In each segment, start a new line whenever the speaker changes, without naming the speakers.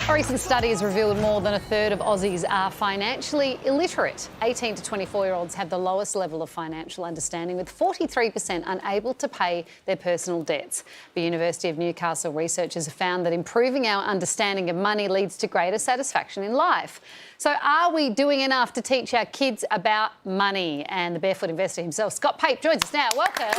A recent study has revealed more than a third of Aussies are financially illiterate. 18 to 24-year-olds have the lowest level of financial understanding, with 43% unable to pay their personal debts. The University of Newcastle researchers have found that improving our understanding of money leads to greater satisfaction in life. So are we doing enough to teach our kids about money? And the Barefoot Investor himself, Scott Pape, joins us now. Welcome.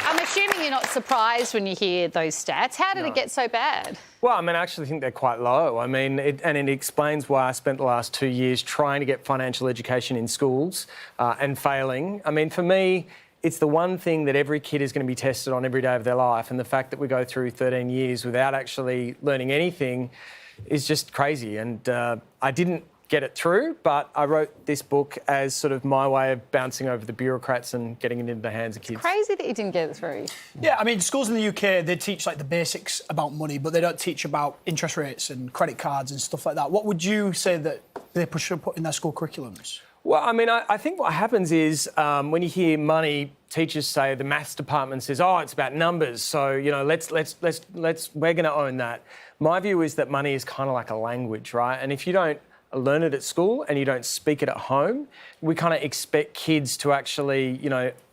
I'm assuming you're not surprised when you hear those stats. How did it get so bad?
Well, I actually think they're quite low. It explains why I spent the last 2 years trying to get financial education in schools and failing. For me, it's the one thing that every kid is going to be tested on every day of their life, and the fact that we go through 13 years without actually learning anything is just crazy. And I didn't get it through, but I wrote this book as sort of my way of bouncing over the bureaucrats and getting it into the hands of kids.
It's crazy that you didn't get it through.
Yeah, schools in the UK, they teach the basics about money, but they don't teach about interest rates and credit cards and stuff like that. What would you say that they should put in their school curriculums?
Well, I think what happens is when you hear money, teachers say, the maths department says, oh, it's about numbers, so we're going to own that. My view is that money is kind of like a language, right? And if you don't learn it at school and you don't speak it at home, we kind of expect kids to actually,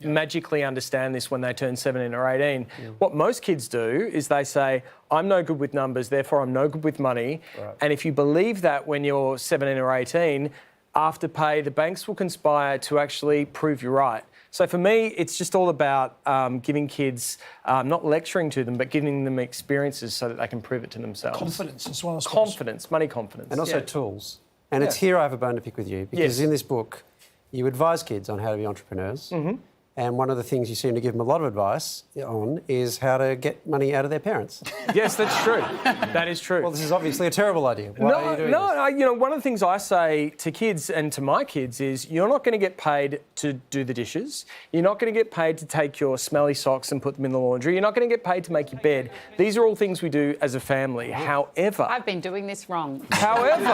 magically understand this when they turn 17 or 18. Yeah. What most kids do is they say, I'm no good with numbers, therefore I'm no good with money. Right. And if you believe that when you're 17 or 18, Afterpay, the banks will conspire to actually prove you right. So for me, it's just all about giving kids, not lecturing to them, but giving them experiences so that they can prove it to themselves.
Confidence as well.
Confidence, money confidence.
And also tools. And it's here I have a bone to pick with you, because in this book, you advise kids on how to be entrepreneurs. Mm-hmm. And one of the things you seem to give them a lot of advice on is how to get money out of their parents.
Yes, that's true. That is true.
Well, this is obviously a terrible idea. Why are you doing this?
One of the things I say to kids and to my kids is you're not going to get paid to do the dishes. You're not going to get paid to take your smelly socks and put them in the laundry. You're not going to get paid to make your bed. These are all things we do as a family. However...
I've been doing this wrong.
However,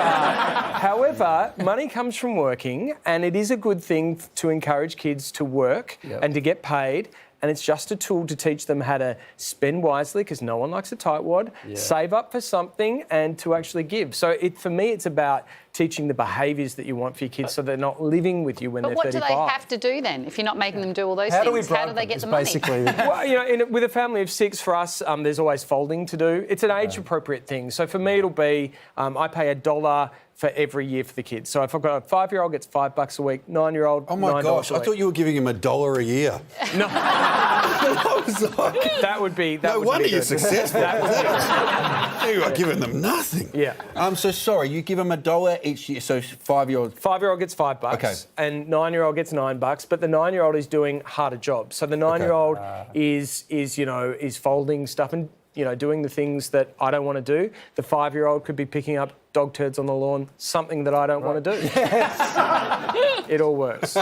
money comes from working, and it is a good thing to encourage kids to work and to get paid. And it's just a tool to teach them how to spend wisely, because no one likes a tightwad, save up for something, and to actually give. So for me, it's about teaching the behaviours that you want for your kids so they're not living with you when they're 35.
But what do they have to do then, if you're not making them do all those things? How do they get the money?
Well, with a family of 6 for us, there's always folding to do. It's an age-appropriate thing. So for me, it'll be I pay $1 for every year for the kids. So if I've got a 5-year-old gets $5 a week, 9-year-old,
oh my gosh, I thought you were giving him $1 a year.
No.
I was like,
that would be
no wonder you're successful. You are giving them nothing.
Yeah.
So sorry, you give them $1 each year. So 5-year-old.
5-year-old gets $5.
Okay.
And 9-year-old gets $9. But the 9-year-old is doing harder jobs. So the 9-year-old is folding stuff and doing the things that I don't want to do. The 5-year-old could be picking up dog turds on the lawn, something that I don't want to do. Yes. It all works.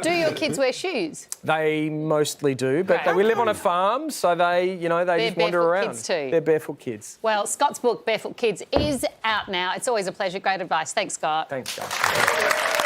Do your kids wear shoes?
They mostly do, but we live on a farm, so they just wander around.
Kids too.
They're barefoot kids.
Well, Scott's book, Barefoot Kids, is out now. It's always a pleasure. Great advice. Thanks, Scott.
Thanks, Scott.